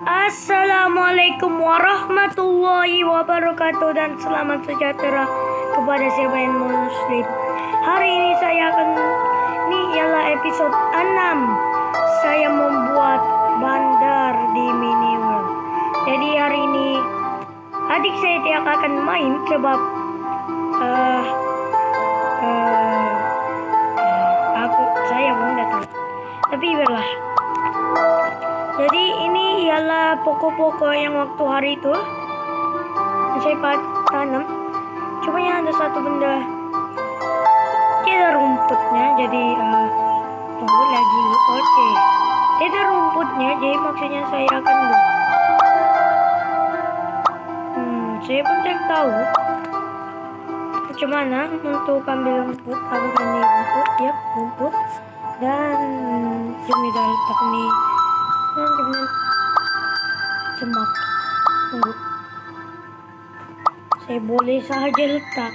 Assalamualaikum warahmatullahi wabarakatuh dan selamat sejahtera kepada siapa yang muslim. Hari ini ini ialah episode 6. Saya membuat bandar di mini world. Jadi hari ini adik saya tidak akan main sebab saya belum datang. Tapi biarlah. Jadi ini ialah pokok-pokok yang waktu hari itu saya tanam. Cuma ada satu benda, ada rumputnya. Jadi tunggu lagi. Oke. Ada rumputnya. Jadi maksudnya saya akan saya pun tidak tahu bagaimana untuk ambil rumput. Apakah ini rumput? Ya, rumput. Dan cumi letak nih. Kemudian semak. Tunggu. Saya boleh saja letak.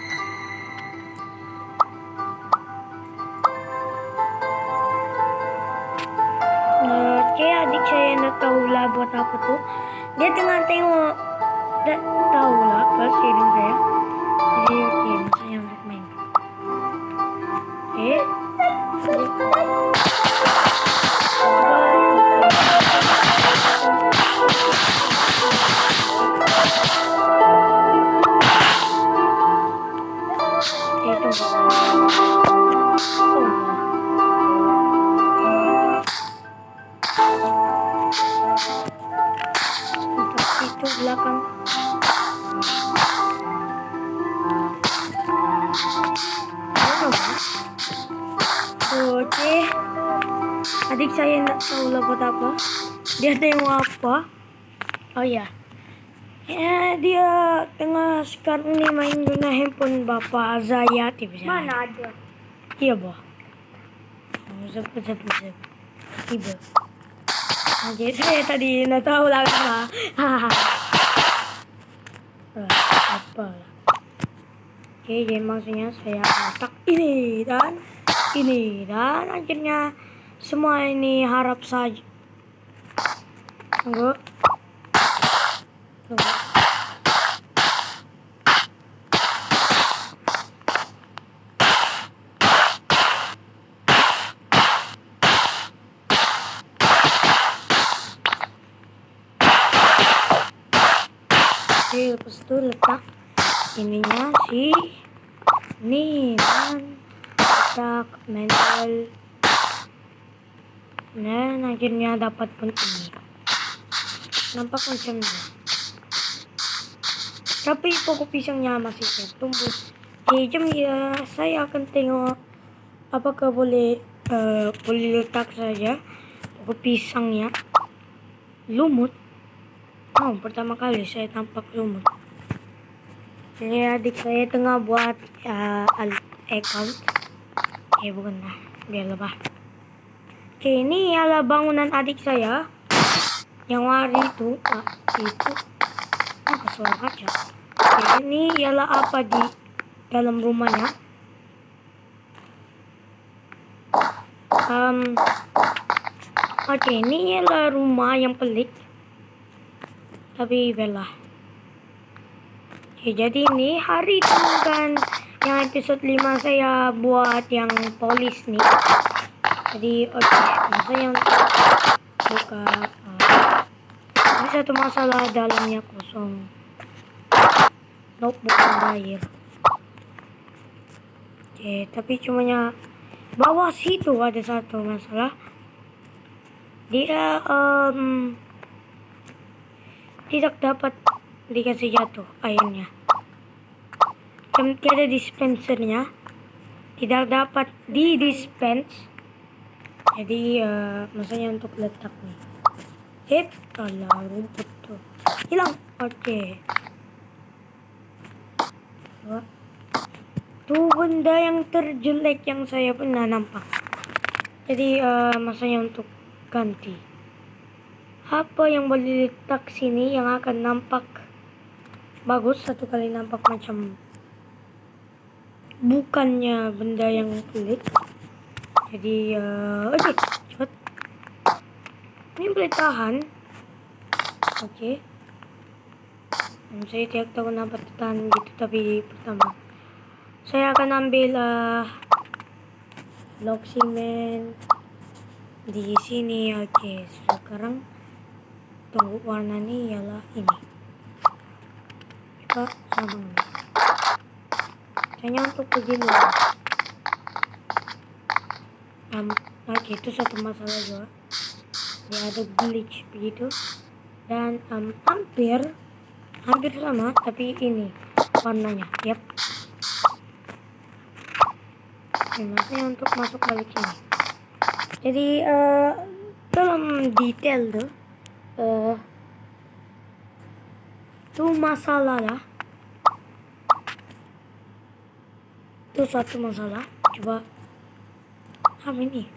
Oke, adik saya tidak tahu lah buat apa tuh. Dia tengah tengok. Tidak tahu lah apa sharing saya. Jadi oke, saya untuk main. Oke. Itu belakang. Oke. Adik saya tidak tahu lah buat apa. Dia tengok apa. Oh ya. Ya, dia tengah sekarang ini main guna handphone Bapak Azayat. Mana ada? Iya, Bah. Zep. Ibu. Jadi saya tadi tidak tahu lah apa. Apa lah. Oke, jadi maksudnya saya letak ini dan akhirnya semua ini harap saja. Tunggu. Oke, lepas itu letak ininya ini dan letak mental. Nah, akhirnya dapat pun ini. Nampak macam ni. Tapi pokok pisangnya masih tumbuh. Jom ya, saya akan tengok apakah boleh letak saja pokok pisangnya. Lumut. Oh, pertama kali saya tampak lumut. Jadi adik saya tengah buat account. Bukan lah, biarlah bah. Oke, ini ialah bangunan adik saya. Yang hari itu, suara kaca. Oke, ini ialah apa di dalam rumahnya. Oke, ini ialah rumah yang pelik. Tapi belah. Oke, jadi ini hari itu kan yang episode 5 saya buat yang polis nih. Jadi oke, saya buka. Ini satu masalah dalamnya kosong. Nope, bukan air. Oke, tapi cumanya bawah situ ada satu masalah. Dia tidak dapat dikasih jatuh airnya. Tiada dispensernya. Tidak dapat di-dispense. Jadi maksudnya untuk letak nih. Kalau rumput tuh hilang. Oke. Tuh benda yang terjelek yang saya pernah nampak. Jadi maksudnya untuk ganti. Apa yang boleh letak sini yang akan nampak bagus? Satu kali nampak macam bukannya benda yang pelik. Jadi oke, cepat. Ini boleh tahan. Oke. Saya tidak tahu kenapa tertahan gitu, tapi pertama saya akan ambil blok simen di sini. Oke, sekarang tunggu warna ini ialah ini. Coba sabang nih. Kayaknya untuk begini. Oke, itu satu masalah juga. Dia ada glitch begitu. Dan hampir sama, tapi ini warnanya. Yap. Maksudnya untuk masuk balik ini. Jadi dalam detail tuh masalah lah. Itu satu masalah. Coba apa ini?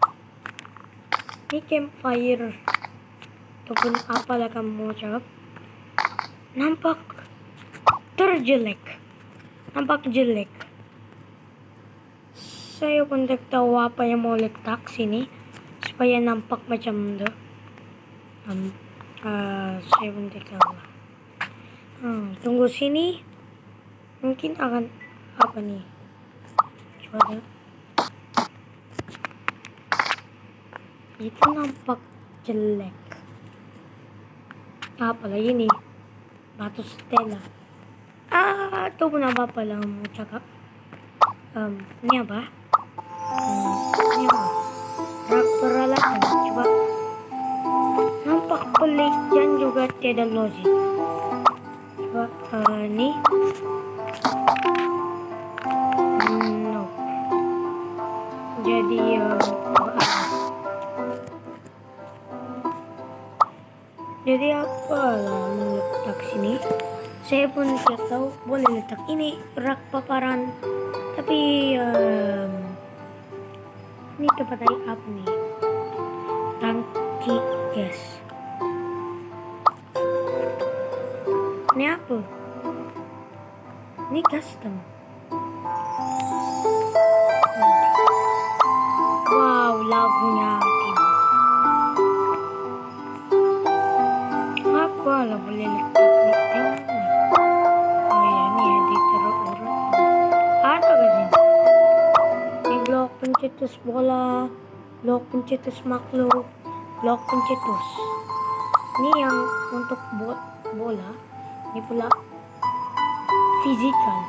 Ini campfire ataupun apalah kamu mau cakap. Nampak jelek. Saya pun tak tahu apa yang mau letak sini supaya nampak macam itu. Saya pun tak tahu lah. Tunggu sini. Mungkin akan apa nih? Coba. Itu nampak jelek. Apalagi nih? Batu stella. Itu pun apa lah mau cakap. Ini apa? Ini apa? Rak peralatan. Coba. Nampak pelik dan juga tidak logik. Coba ini. No. Jadi apa lah meletak sini? Saya pun tidak tahu. Boleh letak ini rak paparan. Tapi ini tempat dari apa nih? Tangki gas. Ini apa? Ini custom. Wow, lagunya apa lah boleh letak. Oh ya, ini ya diterurut. Ada gak sih? Ini blok pencetus bola, blok pencetus makhluk, blok pencetus. Ini yang untuk bola. Ini pula fisikal.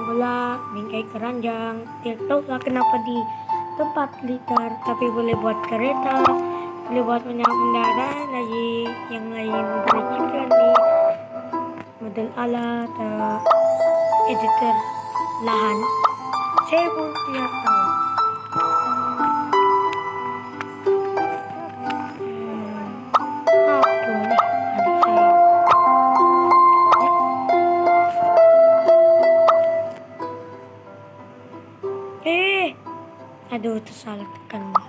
Bola bingkai keranjang. Tidak tahu lah kenapa di tempat litar, tapi boleh buat kereta, boleh buat banyak benda lagi yang lain berciptaan nih. Model alat, editor lahan. Saya pun tidak tahu. Apa nih adik saya? Aduh, itu salah tekan loh.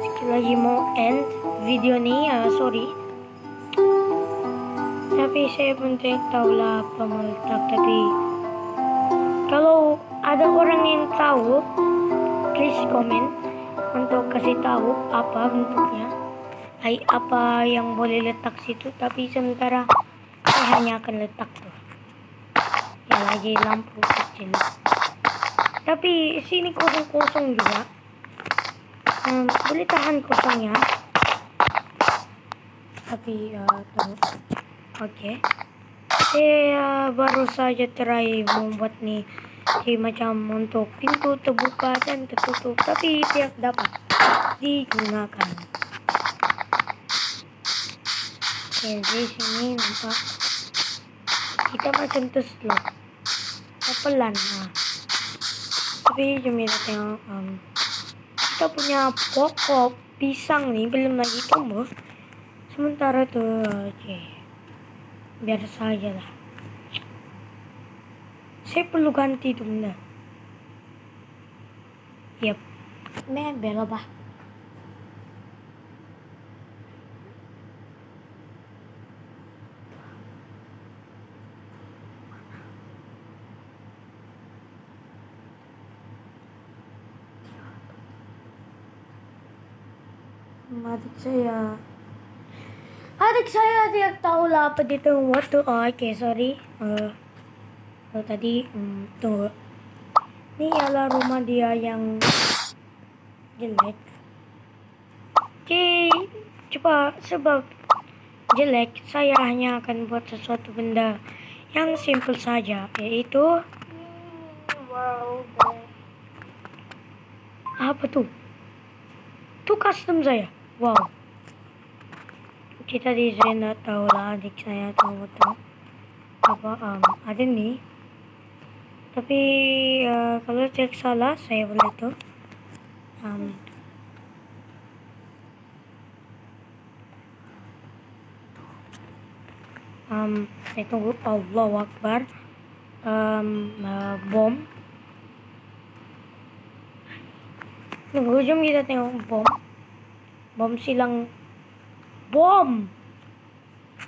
Sekali lagi mau end video nih, sorry. Tapi saya pun tidak tahu lah apa meletak. Tapi kalau ada orang yang tahu, please comment untuk kasih tahu apa bentuknya, apa yang boleh letak situ. Tapi sementara saya hanya akan letak tuh ya lagi lampu kecil. Tapi sini kosong juga. Boleh tahan kosongnya. Tapi tahu. Oke. Saya baru saja try membuat nih macam untuk pintu terbuka dan tertutup, tapi tidak dapat digunakan. Oke, di sini nampak kita macam terslot pelan. Tapi cuma tengok kita punya pokok pisang nih belum lagi tumbuh. Sementara tuh oke. Biar saja lah. Saya perlu ganti tuh benda. Yap. Mebel apa? Adik saya. Adik saya tidak tahu lah apa itu waktu. Oh, oke, sorry. Tadi tunggu. Ini adalah rumah dia yang jelek. Oke, coba sebab jelek, saya hanya akan buat sesuatu benda yang simple saja, yaitu apa tuh? Tuh custom saya. Wow. Kita di saya nggak tahu lah, adik saya tahu tuh apa ada nih. Tapi kalau cek salah saya boleh tuh. Saya tunggu. Allahu Akbar. Bom. Tunggu, jom kita tengok bom. Bom silang. Bom.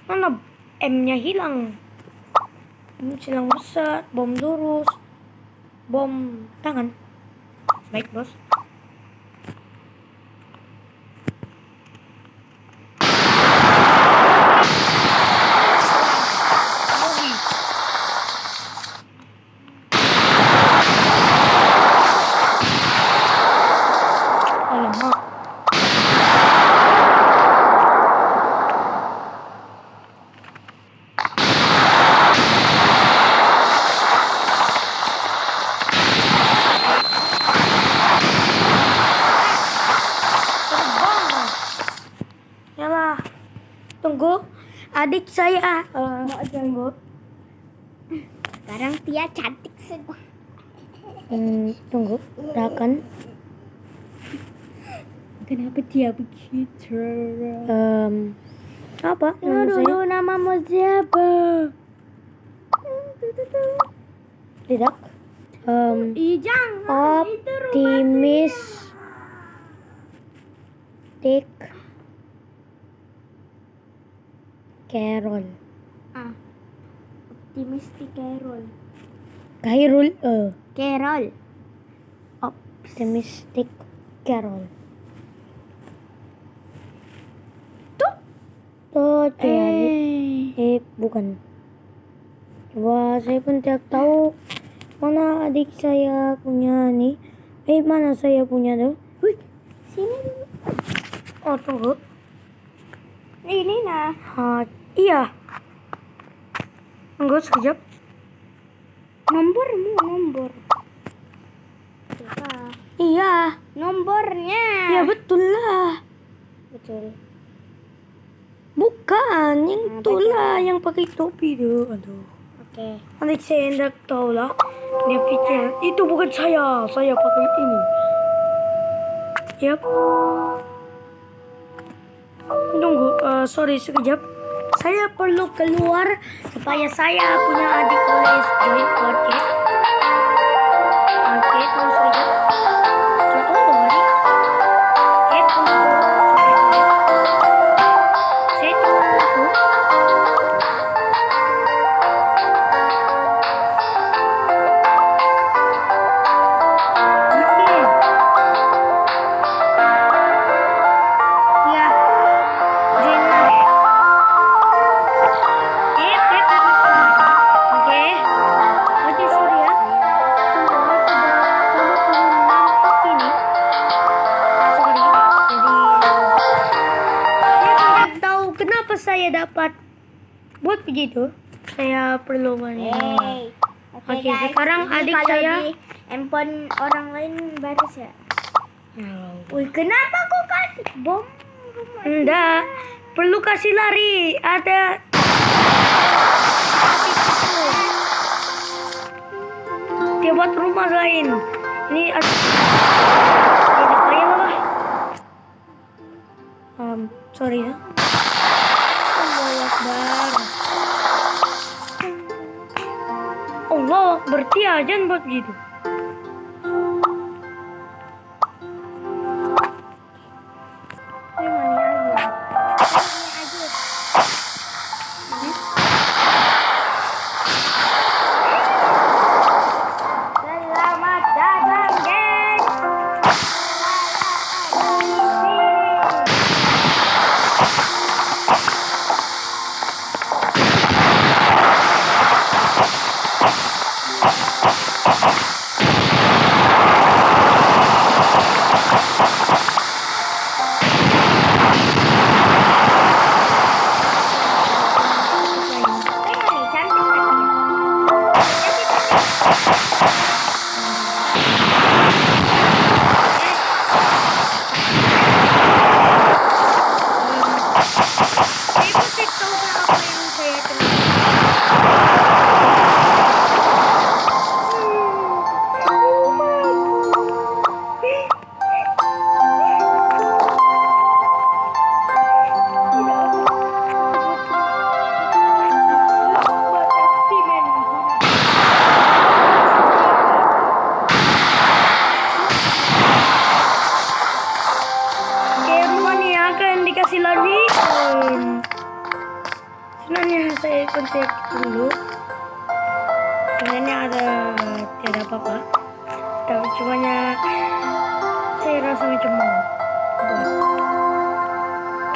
Mana M-nya hilang. Bom silang besar. Bom lurus. Bom tangan. Baik, bos. Tunggu, adik saya mau tunggu. Sekarang Tia cantik semua. Tunggu, akan. Kenapa Tia begitu? Apa? Dulu namamu siapa? Tidak. Jangan. Optimistic Carol. Optimistic Carol. Carol. Optimistic Carol. Tuh, bukan. Coba saya pun tidak tahu mana adik saya punya nih. Mana saya punya tuh? Wih, sini dulu. Oh, tunggu. Ini nah. Iya. Tunggu sekejap. Nomor. Iya. Nomornya. Iya, betul lah. Betul. Bukan, yang itulah yang pakai topi tuh. Aduh. Oke. Adik saya tidak tahu lah. Dia pikir itu bukan saya. Saya pakai ini. Yap. Tunggu, sorry sekejap. Saya perlu keluar supaya saya punya adik boleh join podcast. Oke, tunggu sekejap. Saya tunggu. Saya dapat buat begitu, saya perlu Hey. Oke, guys, sekarang ini adik kalau saya di handphone orang lain bagus ya. Wih, kenapa kok kasih bom? Enggak, perlu kasih lari. Ada dia buat rumah lain. Ini tidak payah lah. Sorry ya. Allah Akbar. Allah berarti aja buat gitu. Selamat datang, guys. kasih lagi. Sebenarnya saya kontak dulu. Sebenarnya tidak apa-apa. Tapi cumanya saya rasa macam mau buat.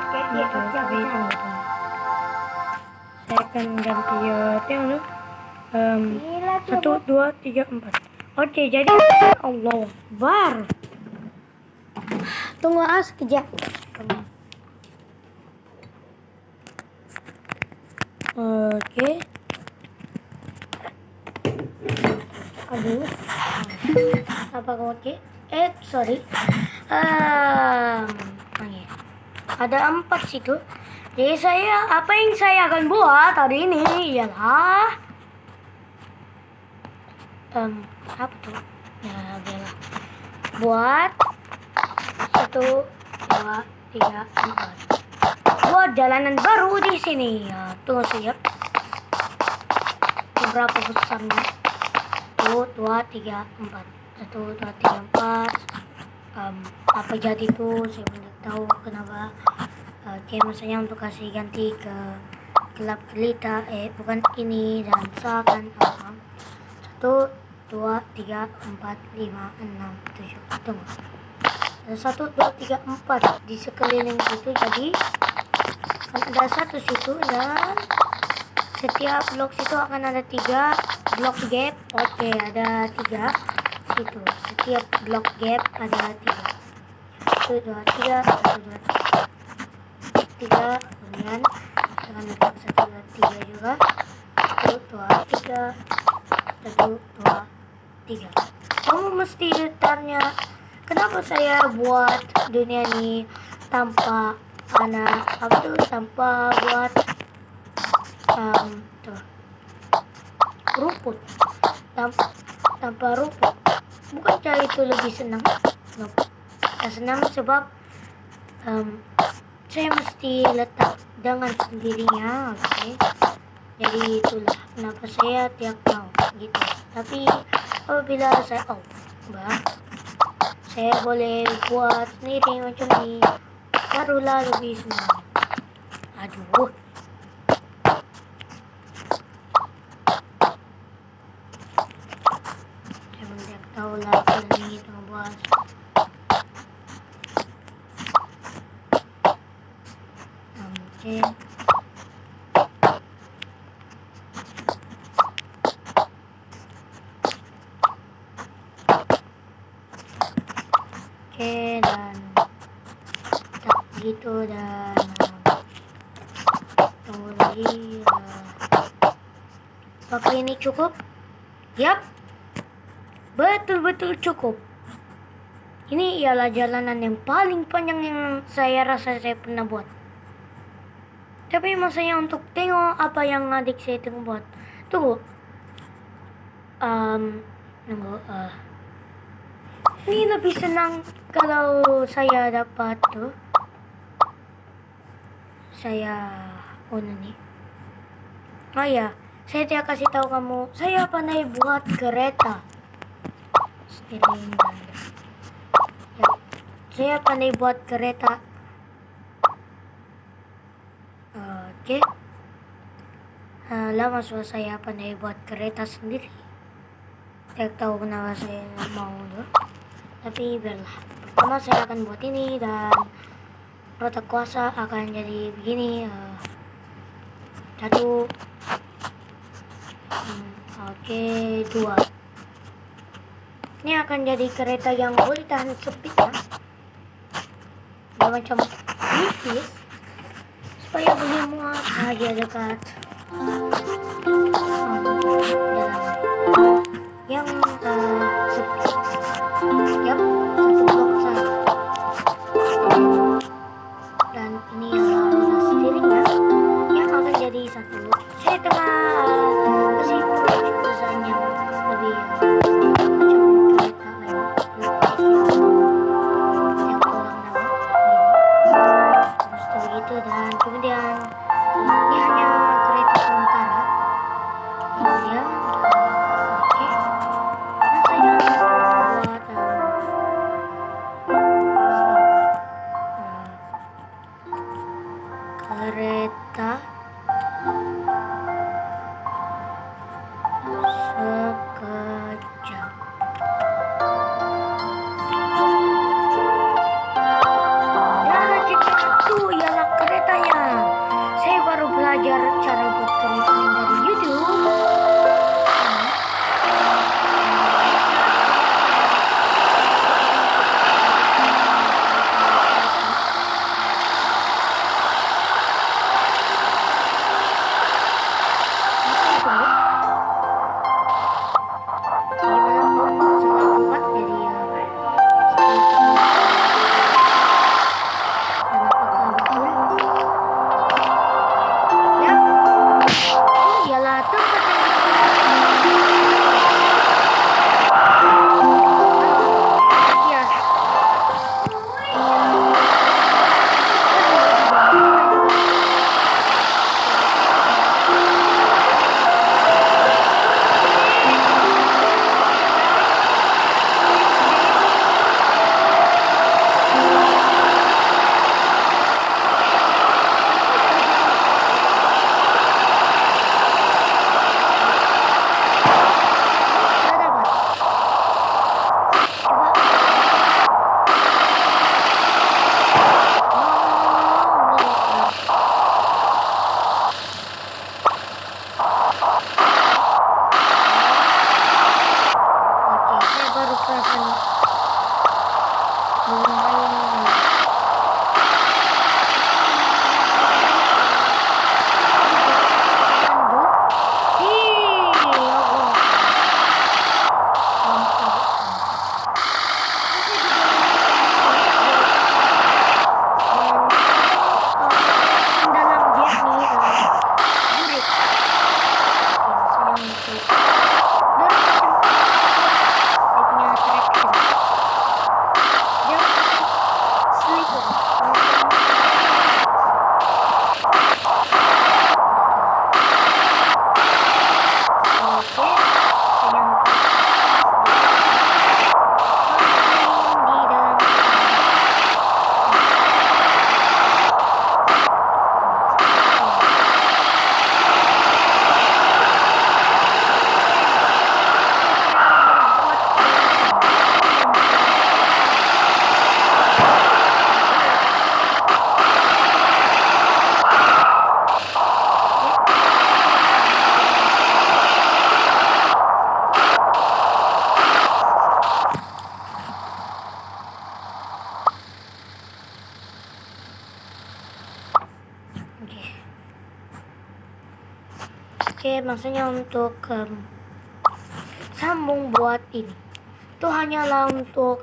Oke, Gitu, tapi tunggu. Saya akan ganti tengok dulu. Gila, 1, 2, 3, 4. Oke, jadi Allah Akbar. Tunggu sekejap. Oke. Aduh. Apa oke? Sorry. Oke. Ada 4 situ. Jadi apa yang saya akan buat hari ini ialah apa tuh? Ya, biarlah. Buat 1, 2, 3, 4. Buat jalanan baru di sini. Ya, tunggu saja. Berapa besarnya? 1, 2, 3, 4. 1, 2, 3, 4. Apa jadi tuh? Saya tidak tahu kenapa. Oke, maksudnya untuk kasih ganti ke gelap gelita. Bukan ini dan seakan 1, 2, 3, 4, 5, 6, 7. Tunggu. 1, 2, 3, 4 di sekeliling situ. Jadi kan ada 1 situ dan setiap blok situ akan ada 3 blok gap. Oke, ada 3 situ. Setiap blok gap ada 3. 1, 2, 3, 1, 2, 3. Kemudian dengan letak 1, 2, 3 juga. 1, 2, 3. 1, 2, 3. Kamu mesti tanya, kenapa saya buat dunia ini tanpa tanpa buat tuh, rumput, tanpa rumput. Bukankah itu lebih senang? Nope. Senang sebab saya mesti letak dengan sendirinya. Oke. Jadi itulah kenapa saya tiap mau gitu. Tapi apabila saya saya boleh buat sendiri macam ini, barulah lebih senang. Aduh. Saya tidak tahu lah ini itu buat. Oke. Oke, dan tak gitu dan tunggu lagi. Apakah ini cukup? Yap, betul-betul cukup. Ini ialah jalanan yang paling panjang yang saya rasa saya pernah buat. Tapi masanya untuk tengok apa yang adik saya tengok buat. Tunggu. Tunggu. Ini lebih senang kalau saya dapat tuh. Saya nih. Oh ya, saya tidak kasih tahu kamu. Saya pandai buat kereta. Steering dan ya, saya pandai buat kereta. Oke. Lama sudah saya pandai buat kereta sendiri. Tidak tahu kenapa saya mau tuh. Tapi biarlah. Pertama saya akan buat ini dan roda kuasa akan jadi begini. 1. Oke, 2. Ini akan jadi kereta yang boleh tahan sepi ya. Dia macam nipis supaya boleh muat aja dekat yang sepi. Yap, 1 blok saja. Dan ini roda steeringnya yang akan jadi 1. Saya tengah kasih perusahaan yang lebih macam kereta lain. Yang tolong nama ini. Terus begitu dan kemudian ini hanya kereta sementara. Kemudian oke. Nah, saya buat kereta sekejap. Dan akhirnya tuh ialah keretanya. Saya baru belajar cara buat kereta ini dari YouTube. Oke, maksudnya untuk sambung buat ini itu hanyalah untuk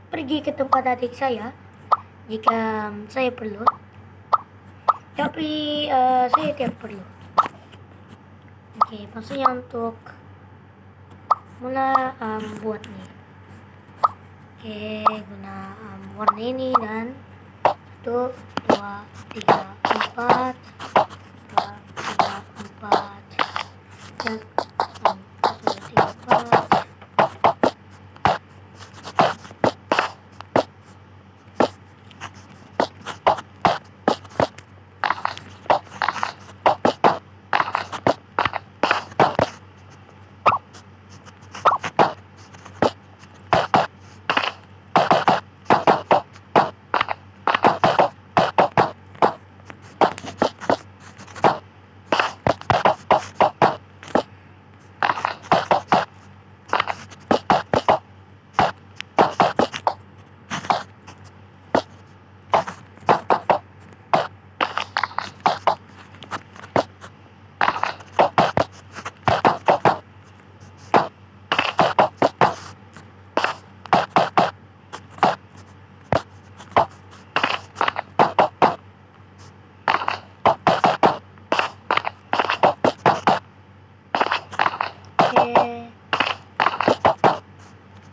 pergi ke tempat adik saya jika saya perlu, tapi saya tidak perlu. Oke, maksudnya untuk mula buat nih. Oke, guna warna ini dan 1, 2, 3, 4 dan 1, 2, 3, 4.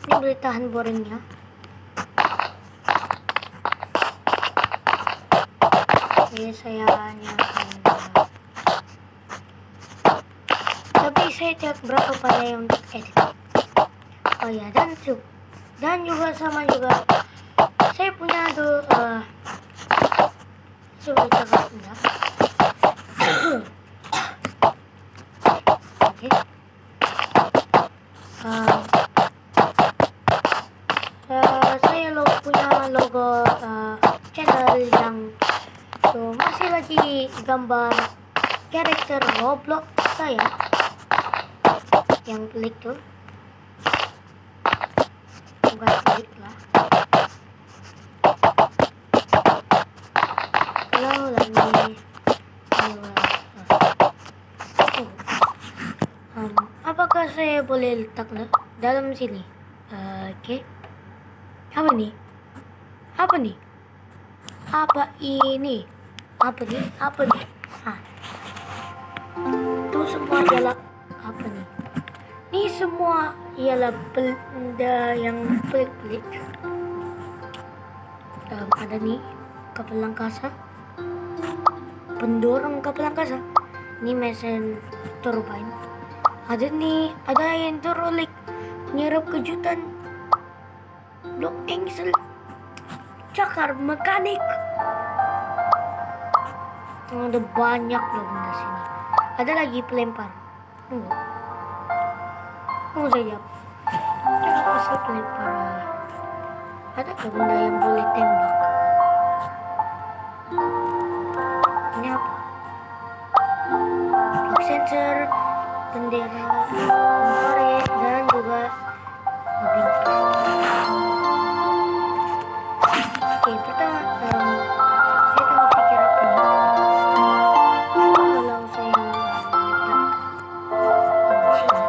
Ini boleh tahan boringnya. Oke, saya nyalakan. Tapi saya tidak berapa pandai untuk edit. Oh ya, dan juga sama juga saya punya tuh Coba kita enggak. Oke. Saya punya logo channel yang masih lagi gambar karakter Roblox saya yang pelik tuh, bukan pelik lah. Kalau lagi apakah saya boleh letak dalam sini? Oke. Apa nih? Apa nih? Apa ini? Apa nih? Apa nih? Itu semua adalah apa nih? Ini semua ialah benda yang pelik-pelik. Ada nih kapal angkasa, pendorong kapal angkasa. Ini mesin turbine. Ada nih, ada yang hidrolik, penyerap kejutan, blok engsel, cakar mekanik. Ada banyak loh benda sini. Ada lagi pelempar. Tunggu saja. Coba pasal pelempar. Ada ke benda yang boleh tembak? Ini apa? Blok sensor, bendera, infrared, dan juga bintang. Oke, pertama saya tengah pikir apa nih? Kalau saya letak di sini.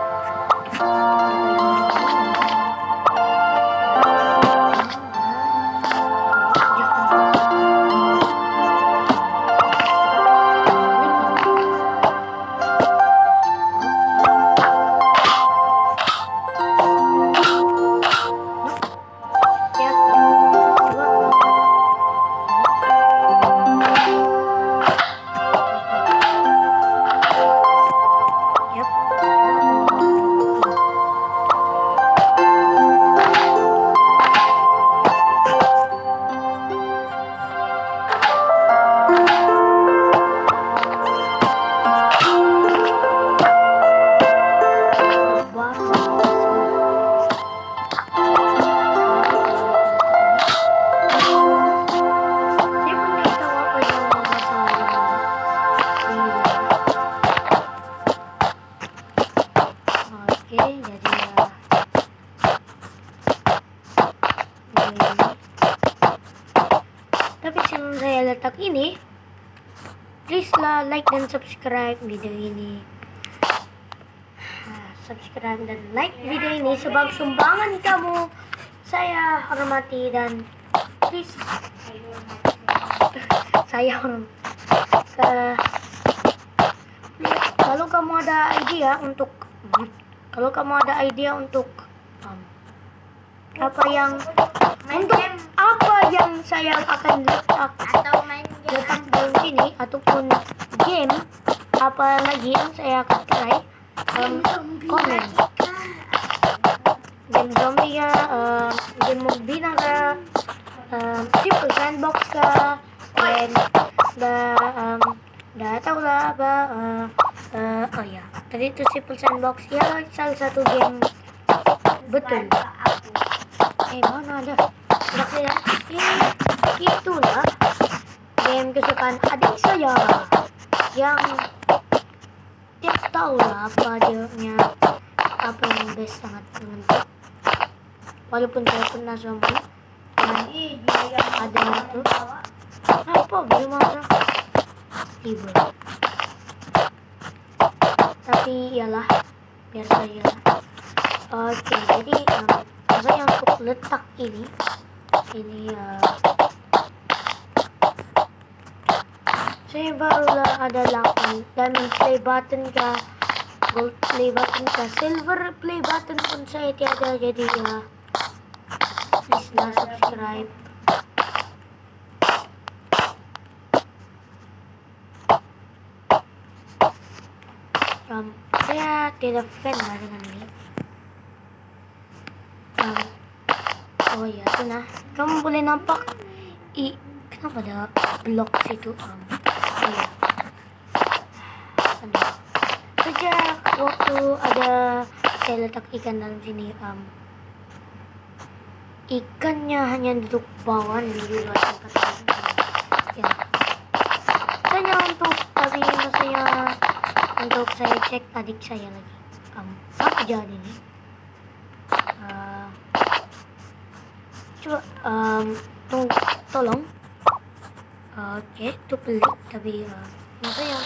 Tapi sebelum saya letak ini, please lah like dan subscribe video ini. Subscribe dan like video ini sebagai sumbangan kamu. Saya hormati dan please saya kalau kamu ada idea untuk apa yang saya akan letak dalam sini ataupun game apa lagi yang saya akan try, komen. Game zombie ya, game binang ka, simple sandbox ka, game tahu lah ba, oh ya, tadi itu simple sandbox ya, salah satu game betul. Mana ada? Maksudnya itulah game kesukaan adik saya yang tidak tahu lah apa yang best sangat mengenai. Walaupun saya pernah zombie dan ada itu apa gimana tiba, tapi iyalah biar saja. Oke, jadi saya untuk letak ini saya barulah ada 8 diamond play button kah, gold play button kah, silver play button pun saya tiada, jadi please lah subscribe. Saya tidak fan lah dengan ini. Oh ya, itu nah. Kamu boleh nampak Kenapa ada blok situ? Iya. Aduh. Sejak waktu ada saya letak ikan dalam sini, ikannya hanya duduk bawah di luar tempat ini. Ya. Saya untuk tadi maksudnya untuk saya cek adik saya lagi. Apa jadi ini? Coba tolong. Oke, itu pelik tapi maksudnya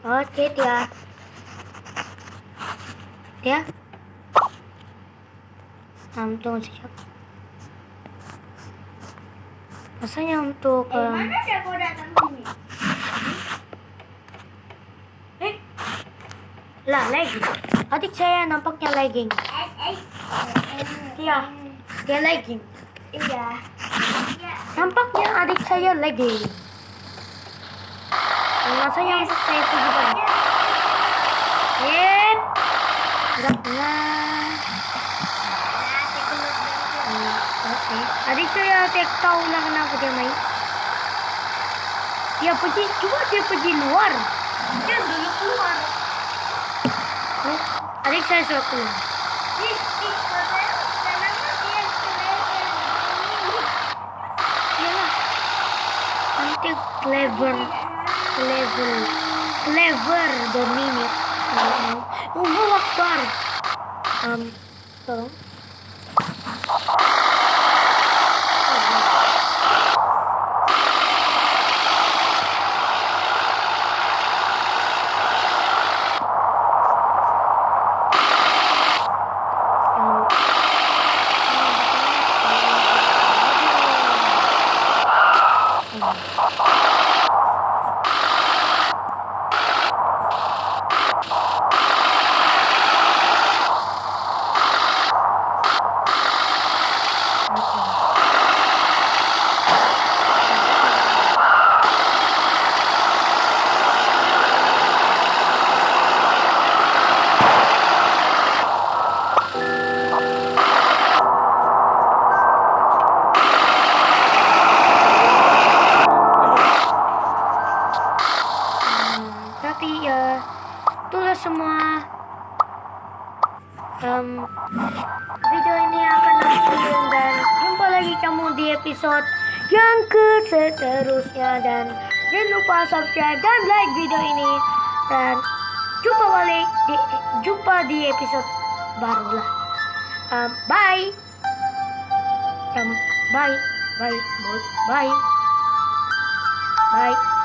oke dia tunggu siap. Rasanya untuk Mana dia kau datang sini? lah lagging. Adik saya nampaknya lagging. Dia lagging. Iya. Nampaknya adik saya lagging. Rasanya untuk saya pergi balik. Enggak pernah. Oke. Adik saya tak tahu lah kenapa dia main. Dia pergi luar. Dia dulu keluar. Adik saya sudah keluar. Iyalah. Nanti clever dominate. Allahu Akbar. Tolong. Itulah semua video ini akan akhir dan jumpa lagi kamu di episode yang seterusnya dan jangan lupa subscribe dan like video ini dan jumpa di episode baru lah. Bye. Bye.